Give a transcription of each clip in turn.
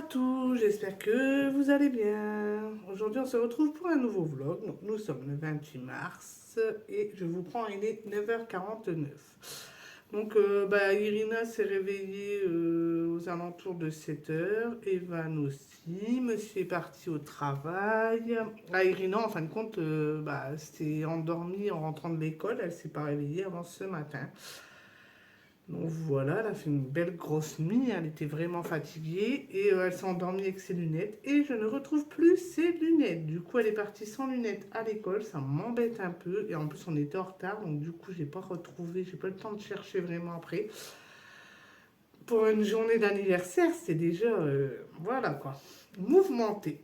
à tous, j'espère que vous allez bien. Aujourd'hui on se retrouve pour un nouveau vlog. Donc, nous sommes le 28 mars et je vous prends, il est 9h49. Donc Irina s'est réveillée aux alentours de 7h, Evan aussi, monsieur est parti au travail. Irina en fin de compte s'est endormie en rentrant de l'école, elle s'est pas réveillée avant ce matin. Donc voilà, elle a fait une belle grosse nuit, elle était vraiment fatiguée et elle s'est endormie avec ses lunettes et je ne retrouve plus ses lunettes. Du coup, elle est partie sans lunettes à l'école, ça m'embête un peu et en plus on était en retard donc du coup, j'ai pas retrouvé, j'ai pas le temps de chercher vraiment après. Pour une journée d'anniversaire, c'est déjà voilà quoi, mouvementé.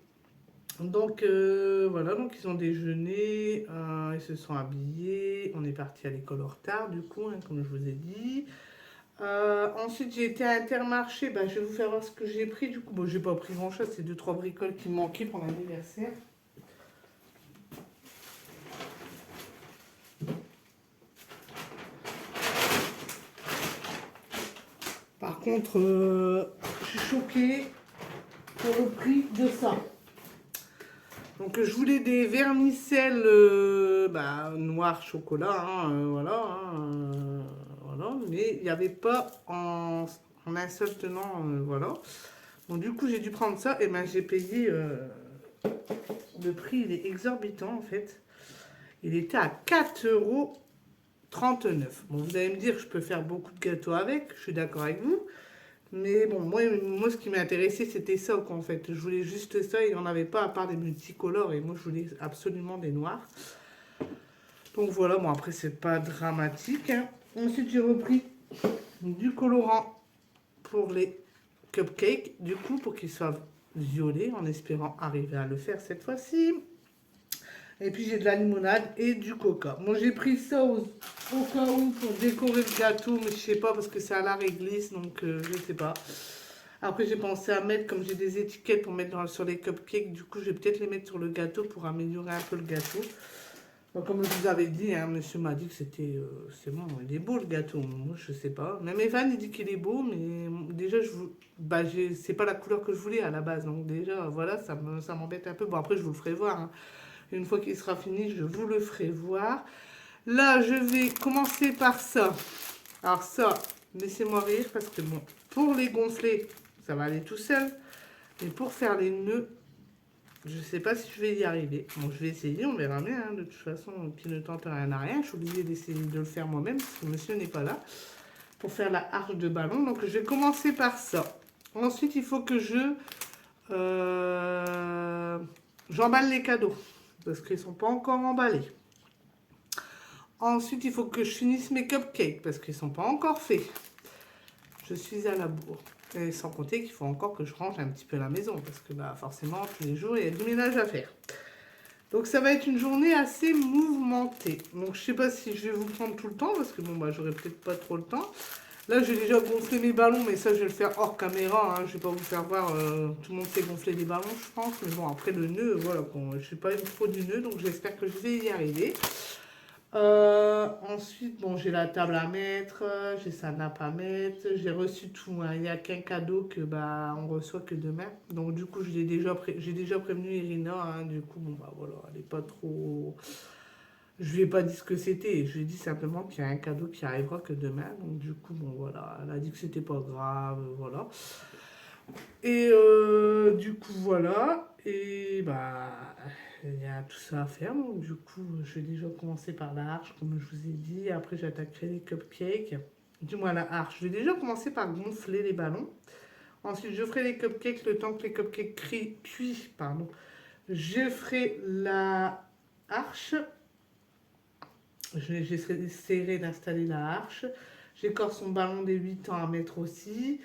Donc voilà, donc ils ont déjeuné, ils se sont habillés, on est parti à l'école en retard du coup, hein, comme je vous ai dit. Ensuite, j'ai été à Intermarché. Je vais vous faire voir ce que j'ai pris. Du coup, bon, j'ai pas pris grand chose. C'est deux, trois bricoles qui me manquaient pour l'anniversaire. Par contre, je suis choquée pour le prix de ça. Donc, je voulais des vermicelles noir chocolat. Voilà, voilà. Mais il n'y avait pas en un seul tenant. Voilà. Donc, du coup, j'ai dû prendre ça. Et j'ai payé. Le prix, il est exorbitant en fait. Il était à 4,39 €. Bon, vous allez me dire, je peux faire beaucoup de gâteaux avec, je suis d'accord avec vous. Mais bon, moi ce qui m'a intéressé, c'était ça, quoi, en fait. Je voulais juste ça, il n'y en avait pas à part des multicolores. Et moi, je voulais absolument des noirs. Donc voilà, bon, après, c'est pas dramatique, hein. Ensuite, j'ai repris du colorant pour les cupcakes, du coup, pour qu'ils soient violets, en espérant arriver à le faire cette fois-ci. Et puis j'ai de la limonade et du coca. Moi j'ai pris ça au cas où pour décorer le gâteau, mais je sais pas parce que c'est à la réglisse, donc je sais pas. Après j'ai pensé à mettre, comme j'ai des étiquettes pour mettre sur les cupcakes, du coup je vais peut-être les mettre sur le gâteau pour améliorer un peu le gâteau. Donc, comme je vous avais dit, hein, monsieur m'a dit que c'était, c'est bon, il est beau le gâteau. Moi je sais pas. Même Evan il dit qu'il est beau, mais déjà c'est pas la couleur que je voulais à la base. Donc déjà voilà, ça m'embête un peu. Bon après je vous le ferai voir, hein. Une fois qu'il sera fini, je vous le ferai voir. Là, je vais commencer par ça. Alors ça, laissez-moi rire parce que bon, pour les gonfler, ça va aller tout seul. Mais pour faire les nœuds, je ne sais pas si je vais y arriver. Bon, je vais essayer, on verra bien, hein. De toute façon, qui ne tente rien n'a rien. Je suis obligée d'essayer de le faire moi-même parce que monsieur n'est pas là pour faire la arche de ballon. Donc, je vais commencer par ça. Ensuite, il faut que j'emballe les cadeaux parce qu'ils ne sont pas encore emballés. Ensuite, il faut que je finisse mes cupcakes parce qu'ils ne sont pas encore faits. Je suis à la bourre. Et sans compter qu'il faut encore que je range un petit peu la maison parce que forcément, tous les jours, il y a du ménage à faire. Donc, ça va être une journée assez mouvementée. Donc, je ne sais pas si je vais vous prendre tout le temps parce que j'aurai peut-être pas trop le temps. Là, j'ai déjà gonflé mes ballons, mais ça, je vais le faire hors caméra, hein. Je ne vais pas vous faire voir. Tout le monde sait gonfler des ballons, je pense. Mais bon, après le nœud, voilà. Je ne suis pas une pro du nœud, donc j'espère que je vais y arriver. Ensuite, bon, j'ai la table à mettre, j'ai sa nappe à mettre, j'ai reçu tout, hein. Il n'y a qu'un cadeau que on reçoit que demain. Donc du coup, j'ai déjà prévenu Irina, hein. Du coup, voilà, elle n'est pas trop. Je lui ai pas dit ce que c'était, je lui ai dit simplement qu'il y a un cadeau qui arrivera que demain. Donc du coup, bon voilà, elle a dit que c'était pas grave, voilà. Et du coup, voilà. Et il y a tout ça à faire. Donc, du coup, je vais déjà commencer par la arche, comme je vous ai dit. Après, j'attaquerai les cupcakes. Du moins, la arche. Je vais déjà commencer par gonfler les ballons. Ensuite, je ferai les cupcakes le temps que les cupcakes cuisent. Pardon. Je ferai la arche. J'essaierai d'installer la arche. J'écorce son ballon des 8 ans à mettre aussi.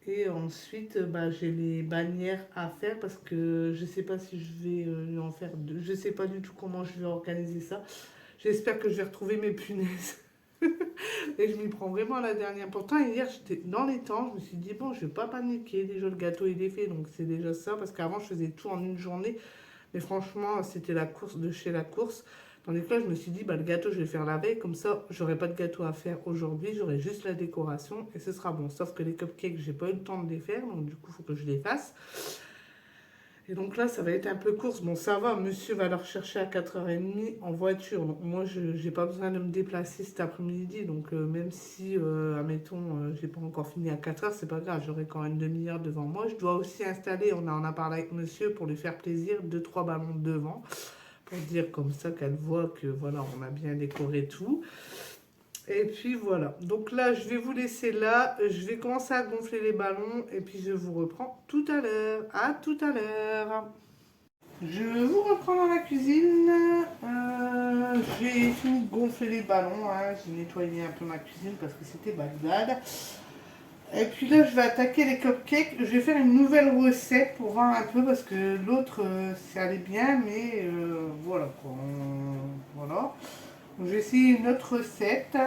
Et ensuite, j'ai les bannières à faire parce que je sais pas si je vais lui en faire deux. Je sais pas du tout comment je vais organiser ça. J'espère que je vais retrouver mes punaises. Et je m'y prends vraiment à la dernière. Pourtant, hier, j'étais dans les temps. Je me suis dit, bon, je vais pas paniquer. Déjà, le gâteau, il est fait. Donc, c'est déjà ça. Parce qu'avant, je faisais tout en une journée. Mais franchement, c'était la course de chez la course. Tandis que là, je me suis dit, bah, le gâteau, je vais le faire la veille. Comme ça, j'aurai pas de gâteau à faire aujourd'hui. J'aurai juste la décoration et ce sera bon. Sauf que les cupcakes, j'ai pas eu le temps de les faire. Donc, du coup, il faut que je les fasse. Et donc là, ça va être un peu course. Bon, ça va, monsieur va leur chercher à 4h30 en voiture. Donc moi, je n'ai pas besoin de me déplacer cet après-midi. Donc même si, admettons, j'ai pas encore fini à 4h, c'est pas grave, j'aurai quand même une demi-heure devant moi. Je dois aussi installer, on en a parlé avec monsieur pour lui faire plaisir, 2-3 ballons devant. Pour dire comme ça qu'elle voit que voilà, on a bien décoré tout. Et puis voilà, donc là je vais vous laisser là, je vais commencer à gonfler les ballons et puis je vous reprends tout à l'heure. À tout à l'heure. Je vous reprends dans la cuisine. J'ai fini de gonfler les ballons, hein. J'ai nettoyé un peu ma cuisine parce que c'était bagdad. Et puis là je vais attaquer les cupcakes. Je vais faire une nouvelle recette pour voir un peu parce que l'autre ça allait bien, mais voilà quoi. Voilà. Donc, je vais essayer une autre recette.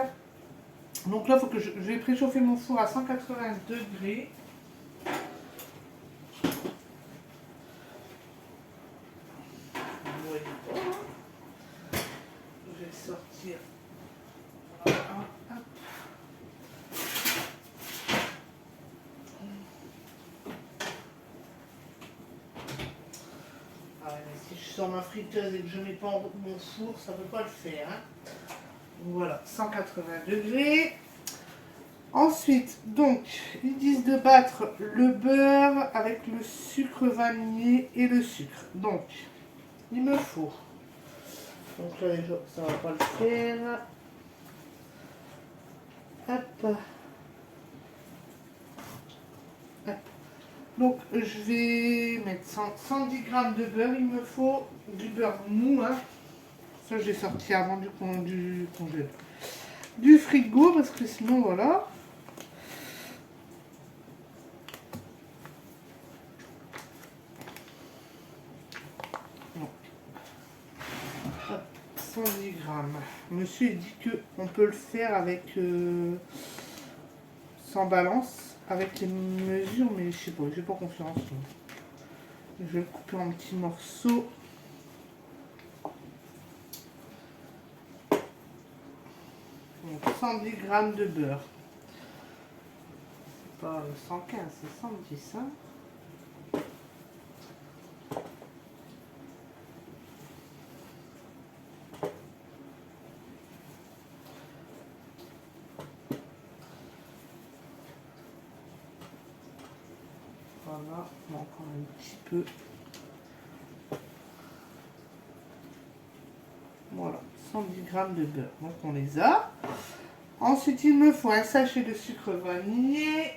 Donc là, faut que je vais préchauffer mon four à 180 degrés. Vous voyez pas, hein. Je vais sortir. Voilà, hop. Ah ouais, mais si je sors ma friteuse et que je ne mets pas en route mon four, ça ne peut pas le faire, hein. Voilà, 180 degrés. Ensuite, donc, ils disent de battre le beurre avec le sucre vanillé et le sucre. Donc, il me faut. Donc là, déjà, ça va pas le faire. Hop. Hop. Donc, je vais mettre 110 g de beurre. Il me faut du beurre mou, hein. Ça, j'ai sorti avant du congélateur. Du frigo, parce que sinon, voilà. Donc, hop, 110 grammes. Monsieur il dit qu'on peut le faire avec sans balance, avec les mesures, mais je sais pas, j'ai pas confiance. Je vais le couper en petits morceaux. Donc 110 g de beurre. C'est pas 115, c'est 110. Hein. Voilà, encore un petit peu. Voilà, 110 g de beurre. Donc on les a. Ensuite, il me faut un sachet de sucre vanillé.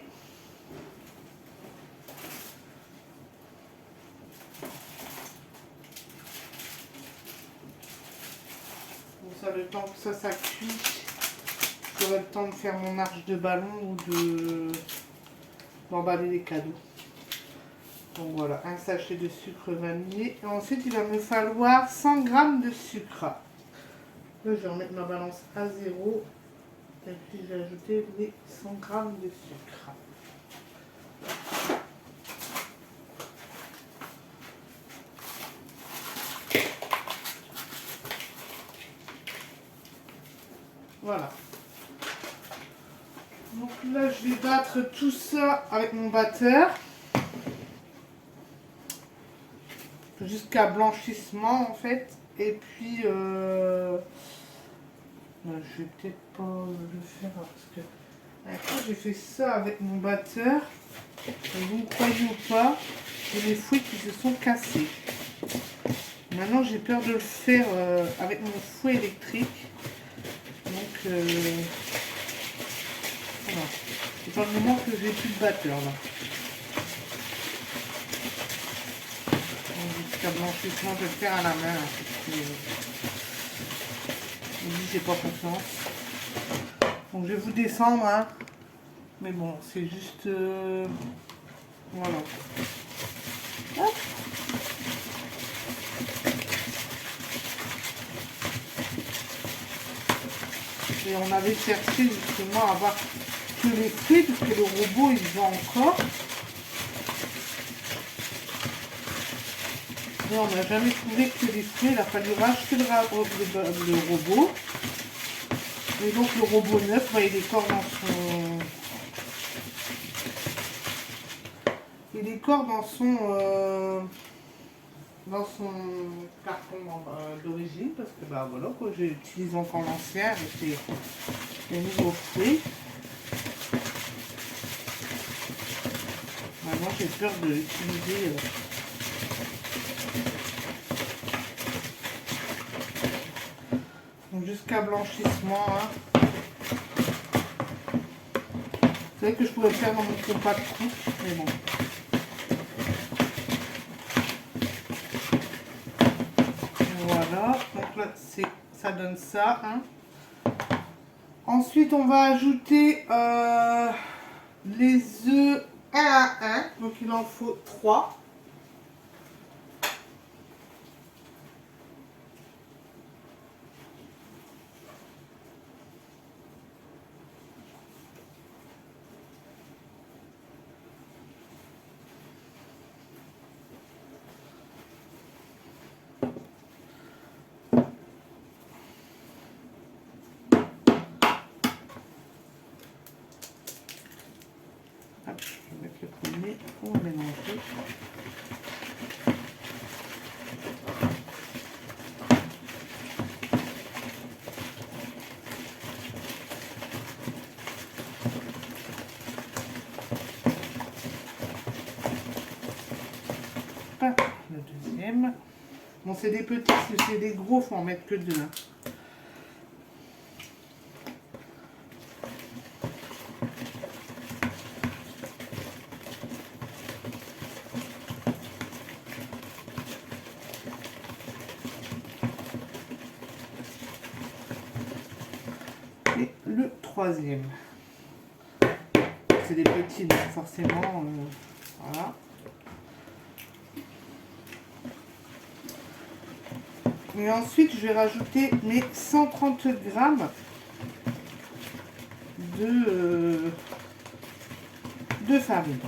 Bon, ça, le temps que ça cuit, j'aurai le temps de faire mon arche de ballon ou d'emballer les cadeaux. Donc voilà, un sachet de sucre vanillé. Et ensuite, il va me falloir 100 g de sucre. Là, je vais remettre ma balance à 0. Et puis, je vais ajouter les 100 g de sucre. Voilà. Donc là, je vais battre tout ça avec mon batteur. Jusqu'à blanchissement, en fait. Et puis, je vais peut-être pas le faire parce que après j'ai fait ça avec mon batteur et vous ne croyez ou pas, j'ai les fouets qui se sont cassés. Maintenant j'ai peur de le faire avec mon fouet électrique. Donc voilà. C'est pas le moment que j'ai plus de batteur là. Donc, jusqu'à blanchissement, je vais le faire à la main. Là, j'ai pas confiance. Donc je vais vous descendre, hein. Mais bon, c'est juste... voilà. Hop. Et on avait cherché justement à avoir que les fruits, parce que le robot il vend encore. Et on n'a jamais trouvé que des fruits. Il a fallu racheter le robot. Et donc le robot neuf, bah, il est encore dans son carton d'origine, parce que bah voilà, quoi, j'utilise encore l'ancien avec les nouveaux fruits. Maintenant j'ai peur de l'utiliser. Jusqu'à blanchissement. Hein. C'est vrai que je pourrais le faire dans mon compas de coupe, mais bon. Voilà, donc là ça donne ça. Hein. Ensuite on va ajouter les œufs 1 à 1, donc il en faut 3. Je vais mettre le premier, on va mélanger. Le deuxième. Bon, c'est des petits, si c'est des gros, faut en mettre que 2. Hein. Et le troisième. C'est des petits, donc forcément, voilà. Et ensuite, je vais rajouter mes 130 grammes de farine.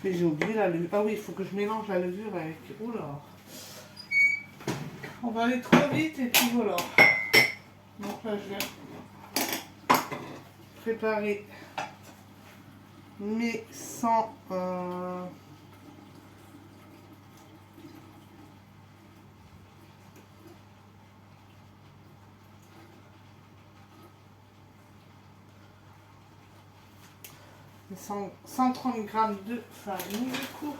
Et j'ai oublié la levure. Ah oui, il faut que je mélange la levure avec... Oula. On va aller trop vite et puis voilà. Donc là, je vais préparer mes 100... 130 grammes de farine du coup.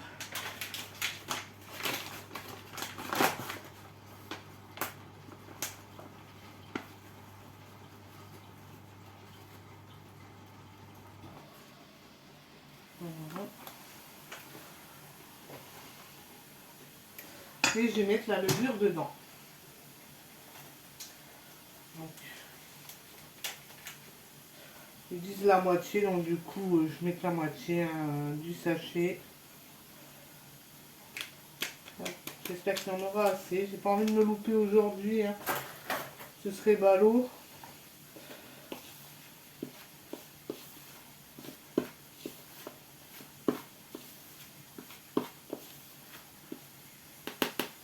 Voilà. Et je vais mettre la levure dedans. Donc, ils disent la moitié, donc du coup je mets que la moitié du sachet. J'espère qu'il y en aura assez. J'ai pas envie de me louper aujourd'hui. Hein. Ce serait ballot.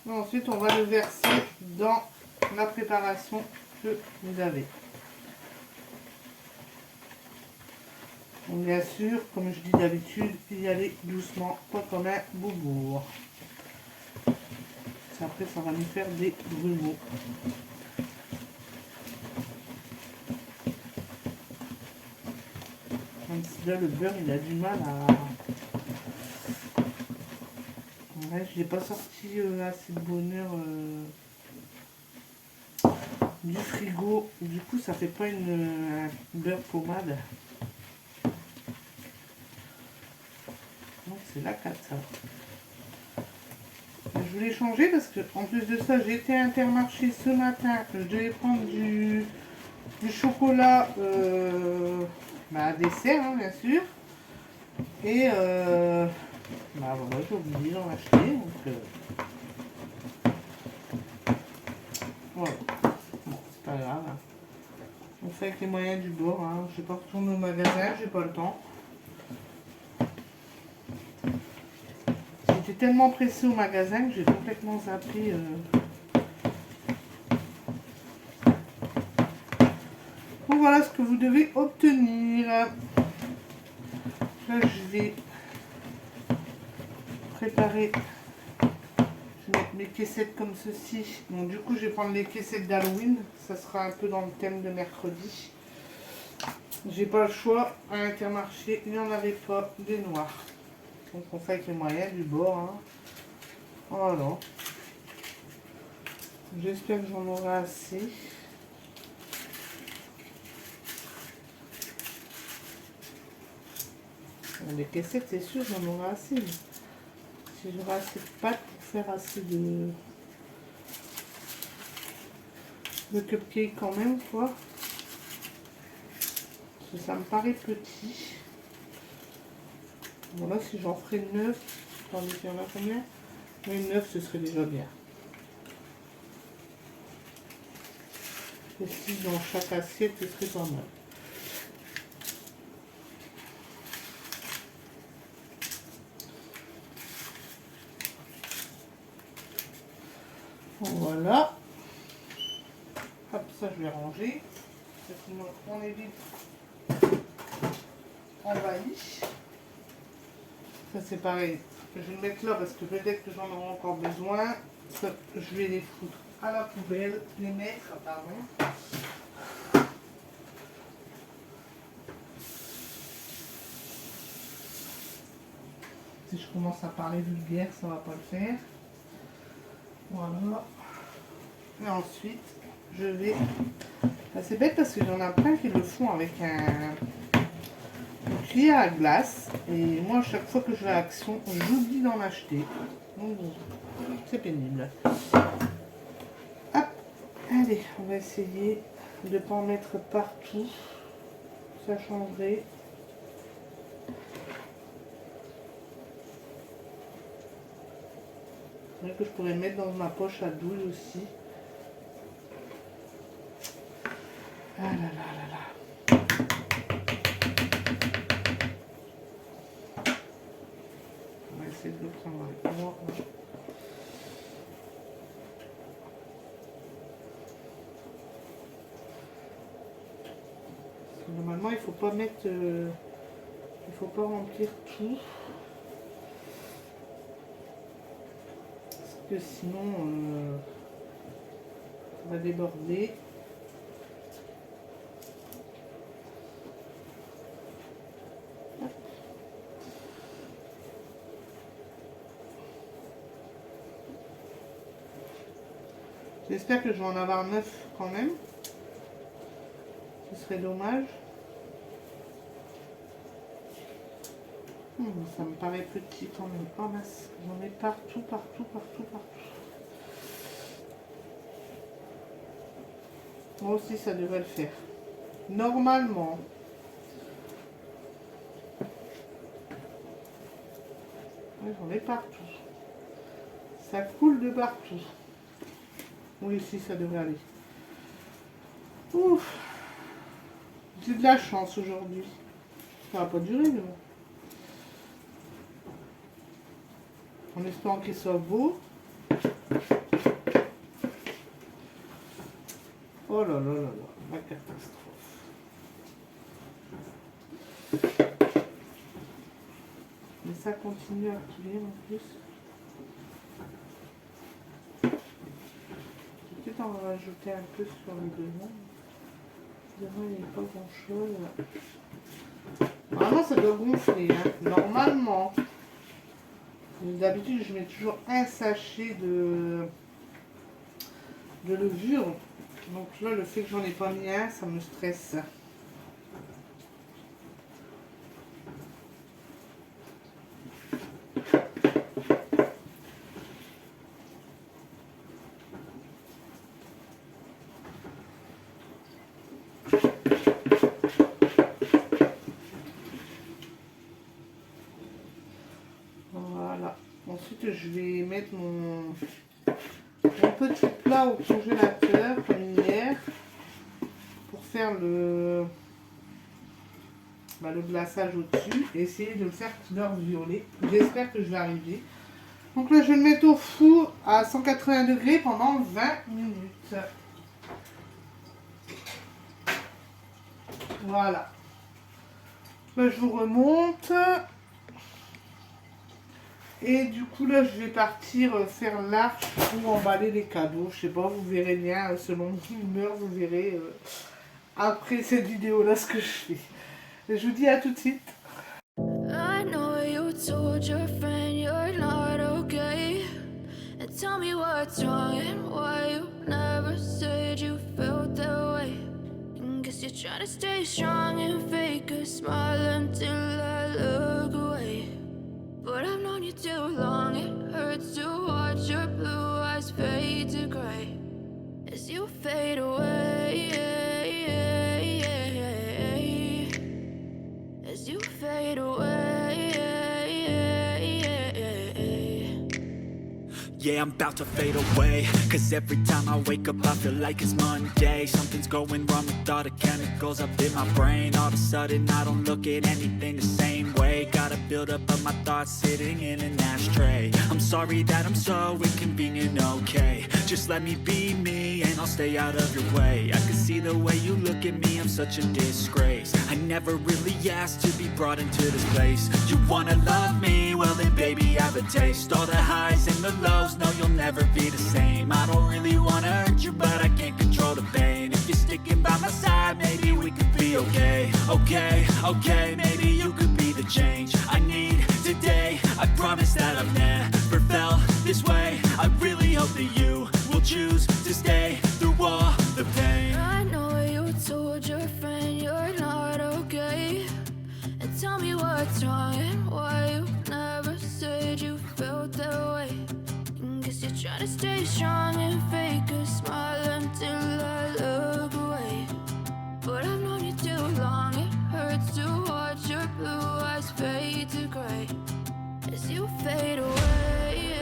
Et ensuite, on va le verser dans la préparation que vous avez. Donc, bien sûr, comme je dis d'habitude, y aller doucement, pas comme un boubourg. Après, ça va nous faire des grumeaux. Même si là, le beurre, il a du mal à... Ouais, je n'ai pas sorti assez de bonheur du frigo. Du coup, ça fait pas un beurre pommade. Donc, c'est la cata. Je voulais changer parce que en plus de ça, j'ai été à Intermarché ce matin. Je devais prendre du chocolat à dessert, hein, bien sûr. Et voilà, j'ai oublié d'en acheter. Donc, voilà. Bon, c'est pas grave. Hein. On fait avec les moyens du bord. Hein. Je vais pas retourner au magasin, j'ai pas le temps. J'étais tellement pressé au magasin que j'ai complètement zappé. Donc voilà ce que vous devez obtenir. Là, je vais préparer. Je vais mettre mes caissettes comme ceci. Donc du coup, je vais prendre les caissettes d'Halloween. Ça sera un peu dans le thème de mercredi. J'ai pas le choix. À l'Intermarché, il n'y en avait pas des noirs. Donc on fait avec les moyens du bord. Hein. Voilà. J'espère que j'en aurai assez. Les caissettes, c'est sûr, j'en aurai assez. Mais si j'aurai assez de pâtes pour faire assez de cupcakes quand même, quoi. Parce que ça me paraît petit. Bon là, si j'en ferais 9, attendez, il y en a combien? Mais 9, ce serait déjà bien. Et 6 dans chaque assiette, ce serait pas mal. Voilà. Hop, ça je vais ranger. Sinon, on est vite envahi. Ça c'est pareil. Je vais le mettre là parce que peut-être que j'en aurai encore besoin. Ça, je vais les foutre à la poubelle. Les mettre, pardon. Si je commence à parler vulgaire, ça va pas le faire. Voilà. Et ensuite, je vais... C'est bête parce qu'il y en a plein qui le font avec une cuillère à glace. Et moi, à chaque fois que je vais à Action, j'oublie d'en acheter. Donc, c'est pénible. Hop. Allez, on va essayer de ne pas en mettre partout. Ça changerait. C'est vrai que je pourrais mettre dans ma poche à douille aussi. Ah là là là là. On va essayer de le prendre avec moi. Normalement, il faut pas mettre... il faut pas remplir tout. Parce que sinon, ça va déborder. J'espère que je vais en avoir 9 quand même. Ce serait dommage. Ça me paraît petit quand même. Oh mince, j'en ai partout, partout, partout, partout. Moi aussi, ça devrait le faire. Normalement. Ouais, j'en ai partout. Ça coule de partout. Oui, ici, ça devrait aller. Ouf. J'ai de la chance aujourd'hui. Ça va pas durer, mais bon. En espérant qu'il soit beau. Oh là là là là, la catastrophe. Mais ça continue à couler en plus. Je vais peut-être en rajouter un peu sur le devant. Devant, il n'y a pas grand chose. Normalement, ça doit gonfler. Hein. Normalement. D'habitude, je mets toujours un sachet de levure. Donc là, le fait que j'en ai pas mis un, ça me stresse. Voilà. Ensuite, je vais mettre mon petit plat au congélateur, comme hier, pour faire le glaçage au-dessus et essayer de le faire couleur violet. J'espère que je vais arriver. Donc là, je vais le mettre au four à 180 degrés pendant 20 minutes. Voilà. Là, je vous remonte. Et du coup, là, je vais partir faire l'arche pour emballer les cadeaux. Je sais pas, vous verrez bien, selon l'humeur, vous verrez après cette vidéo-là ce que je fais. Et je vous dis à tout de suite. I know you told your friend you're not okay. And tell me what's wrong and why you never said you felt that way. And guess you're trying to stay strong and fake a smile until I look away. But I've known you too long, it hurts to watch your blue eyes fade to gray as you fade away. As you fade away. Yeah, I'm about to fade away. Cause every time I wake up I feel like it's Monday. Something's going wrong with all the chemicals up in my brain. All of a sudden I don't look at anything the same way. Got a build up of my thoughts sitting in an ashtray. I'm sorry that I'm so inconvenient, okay. Just let me be me and I'll stay out of your way. I can see the way you look at me, I'm such a disgrace. I never really asked to be brought into this place. You wanna love me? Well then baby have a taste. All the highs and the lows, no you'll never be the same. I don't really wanna hurt you but I can't control the pain. If you're sticking by my side maybe we could be okay. Okay, maybe you could be the change I need today. I promise that I've never felt this way. I really hope that you will choose to stay through all the pain. I know you told your friend you're not okay. And tell me what's wrong and why you never said you felt that way. And guess you're trying to stay strong and fake a smile until I look away. But I've known you too long, it hurts to watch your blue eyes fade to gray as you fade away.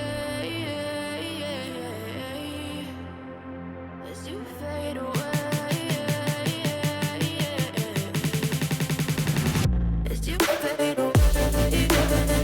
As you fade away. As you fade away. As you fade away.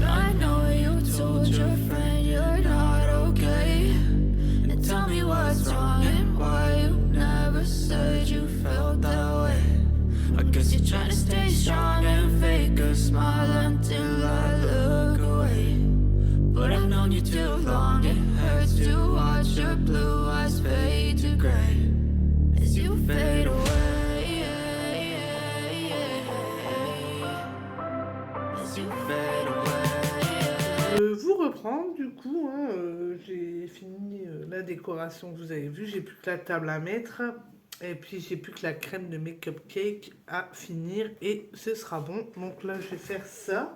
I know you told your friend you're not okay. And tell me what's wrong and why you never said you felt that way. I guess you're trying to stay strong and fake a smile until I look away. But I've known you too long, it hurts to watch your blue eyes fade to gray as you fade away. As you fade away. Vous reprendre du coup, hein, j'ai fini la décoration, vous avez vu, j'ai plus que la table à mettre et puis j'ai plus que la crème de mes cupcakes à finir et ce sera bon. Donc là je vais faire ça,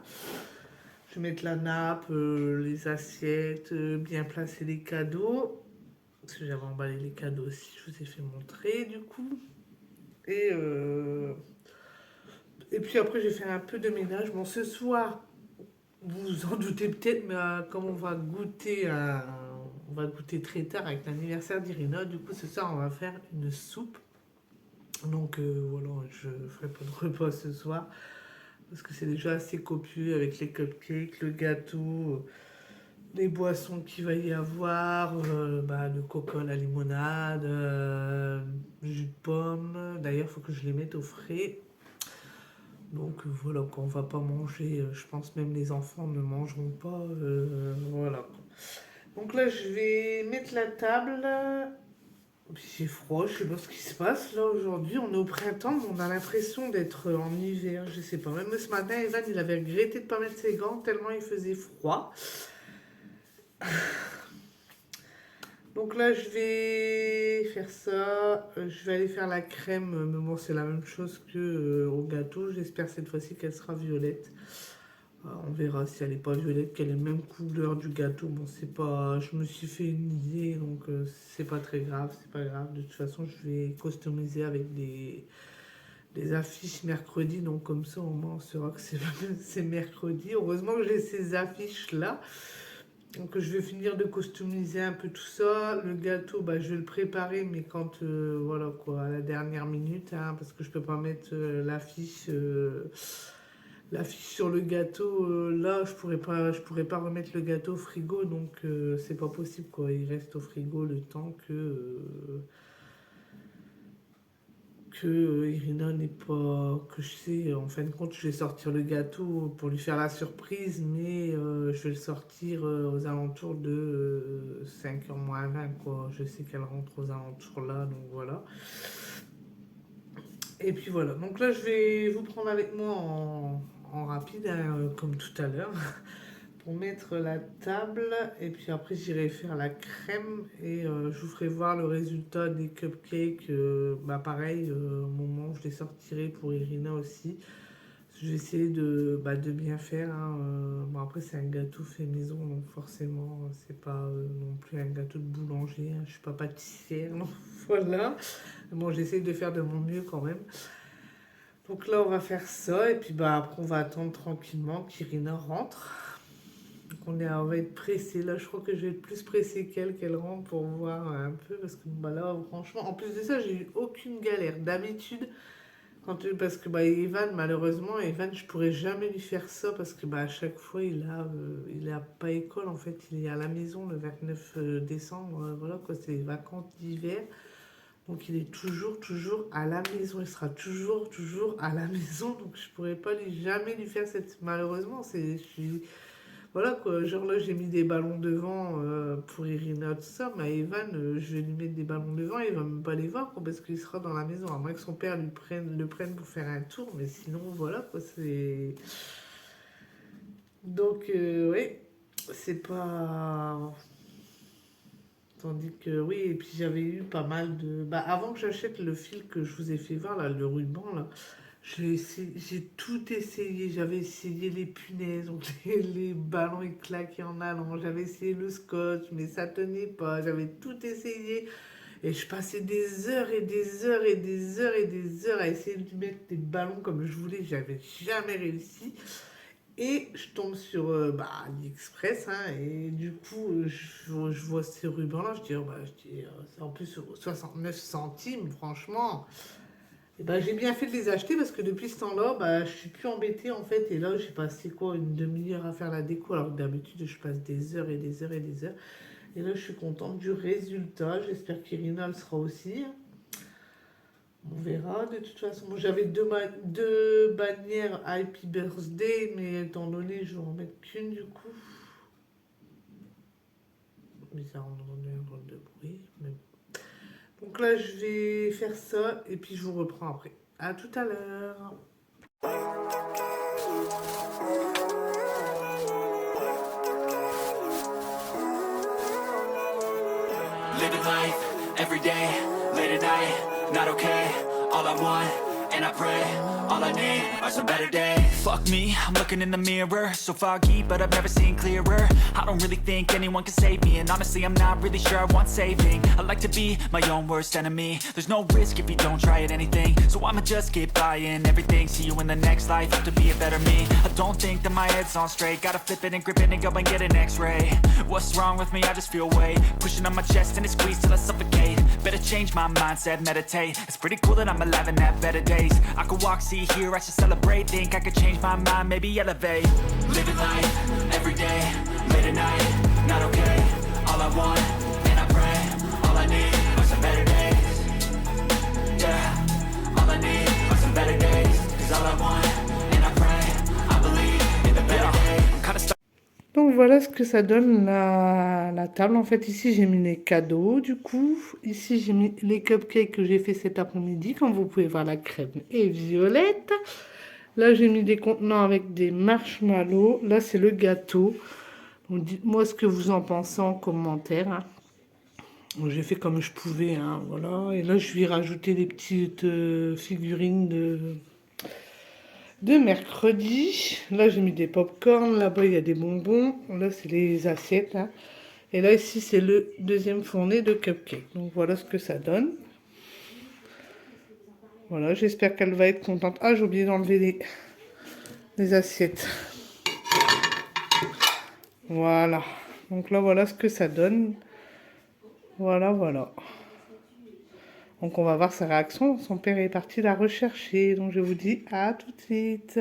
je vais mettre la nappe, les assiettes, bien placer les cadeaux, parce que j'avais emballé les cadeaux aussi, je vous ai fait montrer du coup. Et puis après j'ai fait un peu de ménage. Bon ce soir, vous vous en doutez peut-être, mais comme on va goûter très tard avec l'anniversaire d'Irina, du coup ce soir on va faire une soupe. Donc voilà, je ferai pas de repas ce soir parce que c'est déjà assez copieux avec les cupcakes, le gâteau, les boissons qu'il va y avoir, le coca, la limonade, jus de pomme. D'ailleurs, il faut que je les mette au frais. Donc voilà, qu'on va pas manger, je pense même les enfants ne mangeront pas, voilà. Donc là, je vais mettre la table, Puis j'ai froid, je sais pas ce qui se passe là aujourd'hui. On est au printemps, mais on a l'impression d'être en hiver, je sais pas. Même ce matin, Evan, il avait regretté de pas mettre ses gants tellement il faisait froid. Donc là, je vais faire ça. Je vais aller faire la crème. Mais bon, c'est la même chose que au gâteau. J'espère cette fois-ci qu'elle sera violette. On verra si elle n'est pas violette, quelle est la même couleur du gâteau. Bon, c'est pas. Je me suis fait une idée, donc c'est pas très grave. C'est pas grave. De toute façon, je vais customiser avec des affiches mercredi. Donc comme ça, au moins, on saura que c'est mercredi. Heureusement que j'ai ces affiches-là. Donc je vais finir de customiser un peu tout ça. Le gâteau, bah, je vais le préparer, mais quand, voilà quoi, à la dernière minute, hein, parce que je peux pas mettre l'affiche sur le gâteau. Là, je pourrais pas remettre le gâteau au frigo, donc c'est pas possible quoi. Il reste au frigo le temps que Irina n'est pas, que je sais, en fin de compte, je vais sortir le gâteau pour lui faire la surprise, mais je vais le sortir aux alentours de 5h moins 20, quoi. Je sais qu'elle rentre aux alentours là, donc voilà. Et puis voilà, donc là, je vais vous prendre avec moi en rapide, hein, comme tout à l'heure. Pour mettre la table et puis après j'irai faire la crème et je vous ferai voir le résultat des cupcakes. Bah pareil, au moment où je les sortirai pour Irina aussi. Je vais essayer de bien faire, hein. Bon après c'est un gâteau fait maison, donc forcément c'est pas non plus un gâteau de boulanger, hein. Je suis pas pâtissière, donc voilà. Bon, j'essaie de faire de mon mieux quand même. Donc là on va faire ça et puis bah après on va attendre tranquillement qu'Irina rentre. Donc on va être pressé. Là, je crois que je vais être plus pressé qu'elle rentre pour voir un peu. Parce que bah là, franchement, en plus de ça, j'ai eu aucune galère. D'habitude, parce que bah, Evan, malheureusement, je pourrais jamais lui faire ça. Parce que bah, à chaque fois, il a pas école. En fait, il est à la maison le 29 décembre. Voilà, quoi, c'est les vacances d'hiver. Donc, il est toujours à la maison. Il sera toujours à la maison. Donc, je pourrais pas jamais lui faire cette. Malheureusement, voilà quoi, genre là j'ai mis des ballons devant pour Irina, tout ça, mais Evan, je vais lui mettre des ballons devant, il va même pas les voir quoi, parce qu'il sera dans la maison, à moins que son père le prenne pour faire un tour, mais sinon voilà quoi, c'est... Donc oui, c'est pas... Tandis que oui, et puis j'avais eu pas mal de... Bah avant que j'achète le fil que je vous ai fait voir, là, le ruban là, j'ai tout essayé. J'avais essayé les punaises, donc les ballons ils claquaient en allant. J'avais essayé le scotch, mais ça tenait pas. J'avais tout essayé. Et je passais des heures et des heures et des heures et des heures à essayer de mettre des ballons comme je voulais. J'avais jamais réussi. Et je tombe sur AliExpress, hein, et du coup, je vois ces rubans-là. Je dis, c'est en plus 69 centimes, franchement. Et bah, j'ai bien fait de les acheter parce que depuis ce temps-là, bah, je suis plus embêtée en fait. Et là, j'ai passé quoi, une demi-heure à faire la déco, alors que d'habitude, je passe des heures et des heures et des heures. Et là, je suis contente du résultat. J'espère qu'Irina le sera aussi. On verra de toute façon. Moi, j'avais deux bannières Happy Birthday, mais étant donné, je vais en mettre qu'une du coup. Bizarre, on entend un drôle de bruit. Mais... Donc là, je vais faire ça et puis je vous reprends après. À tout à l'heure. Living life, every day, late at night, not okay. All I want, and I pray, all I need are some better days. Fuck me, I'm looking in the mirror, so foggy, but I've never seen clearer. I don't really think anyone can save me, and honestly I'm not really sure I want saving. I like to be my own worst enemy. There's no risk if you don't try at anything, so I'ma just keep buying everything. See you in the next life, have to be a better me. I don't think that my head's on straight, gotta flip it and grip it and go and get an x-ray. What's wrong with me? I just feel weight pushing on my chest and it squeezes till I suffocate. Better change my mindset, meditate. It's pretty cool that I'm alive and have better days. I could walk, see, hear, I should celebrate. Think I could change my mind, maybe elevate. Living life, every day, late at night, not okay. All I want, and I pray, all I need are some better days. Yeah, all I need are some better days. Cause all I want, and I pray, I believe in the better days. Donc voilà. voilà ce que ça donne la table. En fait, ici, j'ai mis les cadeaux, du coup. Ici, j'ai mis les cupcakes que j'ai fait cet après-midi. Comme vous pouvez voir, la crème est violette. Là, j'ai mis des contenants avec des marshmallows. Là, c'est le gâteau. Donc, dites-moi ce que vous en pensez en commentaire. Hein. J'ai fait comme je pouvais, hein, voilà. Et là, je vais rajouter des petites figurines de mercredi. Là, j'ai mis des pop-corn. Là-bas, il y a des bonbons. Là, c'est les assiettes. Hein. Et là, ici, c'est le deuxième fourné de cupcake. Donc, voilà ce que ça donne. Voilà, j'espère qu'elle va être contente. Ah, j'ai oublié d'enlever les assiettes. Voilà. Donc là, voilà ce que ça donne. Voilà, voilà. Donc, on va voir sa réaction. Son père est parti la rechercher. Donc, je vous dis à tout de suite.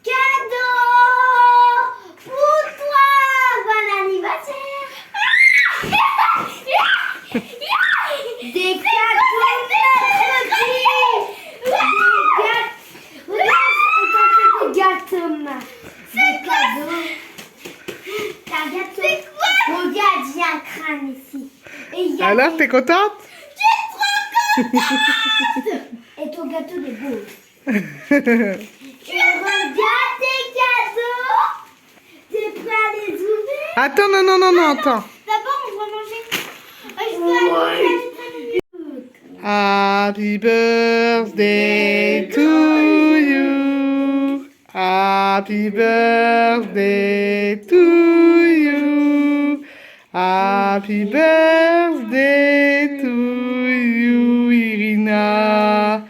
Cadeau pour toi, bon anniversaire. Des cadeaux mercredi. Regarde, on t'a fait des gâteaux, ma. Des cadeaux. T'as un gâteau. C'est quoi? Regarde, j'ai un crâne ici. Et il y a Alors, t'es contente? Et ton gâteau est beau. Tu regardes tes cadeaux. T'es prêt à les ouvrir? Attends, non, attends. D'abord, on va manger. Je veux aller. Happy birthday to you. Happy birthday to you. Happy birthday to you, Irina.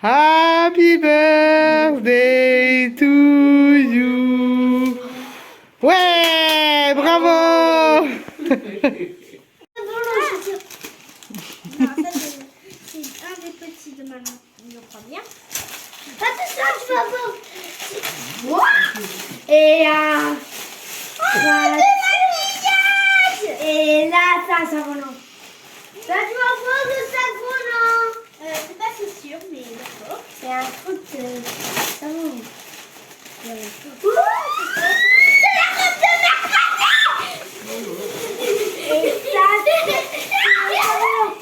Happy birthday to you. Ouais, bravo. Non, ça, c'est un des petits de maman. Je crois bien. Attention, je vais avoir. Et et là, ça, ça volant. Là, tu vas voir le sac volant. C'est pas si sûr, mais d'accord. C'est un truc ça volant. C'est la robe de mercredi. Et ça, c'est...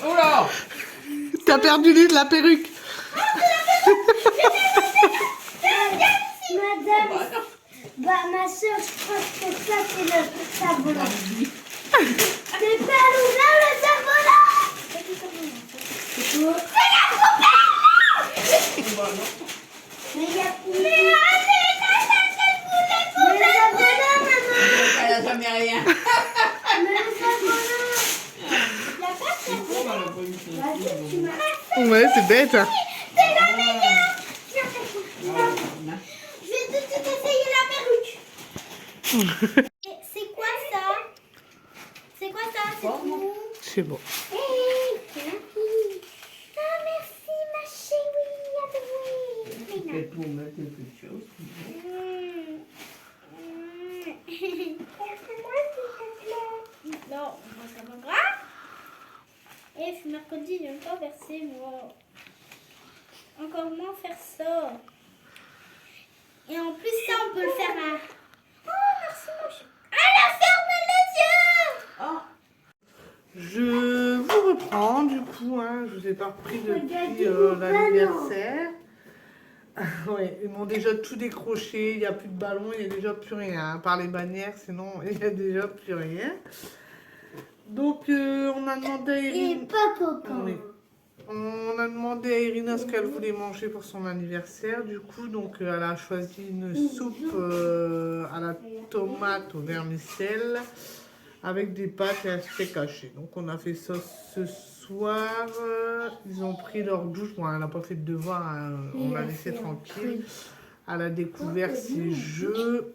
Oula! T'as perdu la perruque. Madame, ma soeur, je crois que ça, c'est le sac volant. C'est pas l'ouvert le sac volant. C'est la poubelle. Mais il y a plus. Mais allez, ça, c'est pour les poubelles. Mais le sac volant, maman. Elle a jamais rien. Mais le sac volant. Il n'y a pas de sac volant. Vas-y, tu m'as. Ouais, c'est bête. Hein. C'est la meilleure. Je vais tout de suite essayer la perruque. C'est quoi ça? C'est quoi ça? C'est tout. C'est bon. Hey, ah, merci ma chérie. Peut-être pour mettre quelque chose. Non, c'est pas grave. Et mercredi, j'aime pas verser moi. Encore moins faire ça. Et en plus, ça, on peut le faire à. Oh, merci mon chéri. Elle a fermé les yeux. Je vous reprends du coup. Hein. Je vous ai pas repris depuis l'anniversaire. Ouais, ils m'ont déjà tout décroché. Il n'y a plus de ballon, il n'y a déjà plus rien. Hein. Par les bannières, sinon il n'y a déjà plus rien. Donc, on a demandé à Et Irina. pas coco. Oui. On a demandé à Irina ce qu'elle voulait manger pour son anniversaire. Du coup, donc, elle a choisi une soupe à la tomate au vermicelle avec des pâtes et un steak haché. Donc, on a fait ça ce soir. Ils ont pris leur douche. Bon, elle n'a pas fait de devoir. Hein. On l'a laissé tranquille. Elle a découvert ses jeux.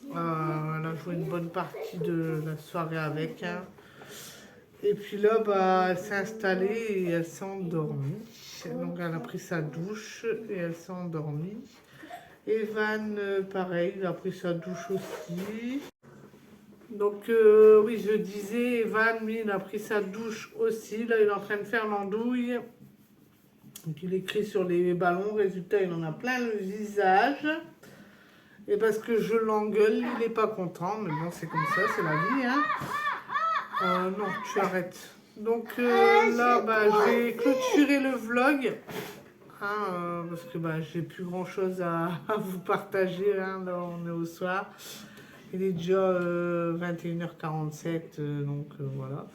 Elle a joué une bonne partie de la soirée avec. Hein. Et puis là, bah, elle s'est installée et elle s'est endormie. Donc elle a pris sa douche et elle s'est endormie. Evan, pareil, il a pris sa douche aussi. Donc oui, je disais, Evan, lui, il a pris sa douche aussi. Là, il est en train de faire l'andouille. Donc il écrit sur les ballons. Résultat, il en a plein le visage. Et parce que je l'engueule, il n'est pas content. Mais bon, c'est comme ça, c'est la vie, hein. Non, tu arrêtes. Donc là, bah, je vais clôturer le vlog. Hein, parce que bah, j'ai plus grand chose à vous partager. Hein, là, on est au soir. Il est déjà 21h47. Donc voilà.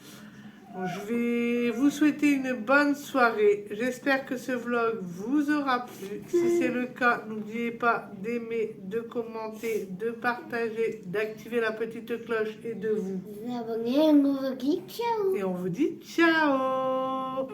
Donc, je vais vous souhaiter une bonne soirée. J'espère que ce vlog vous aura plu. Si c'est le cas, n'oubliez pas d'aimer, de commenter, de partager, d'activer la petite cloche et de vous Vous abonnez à un nouveau geek, ciao. Et on vous dit ciao!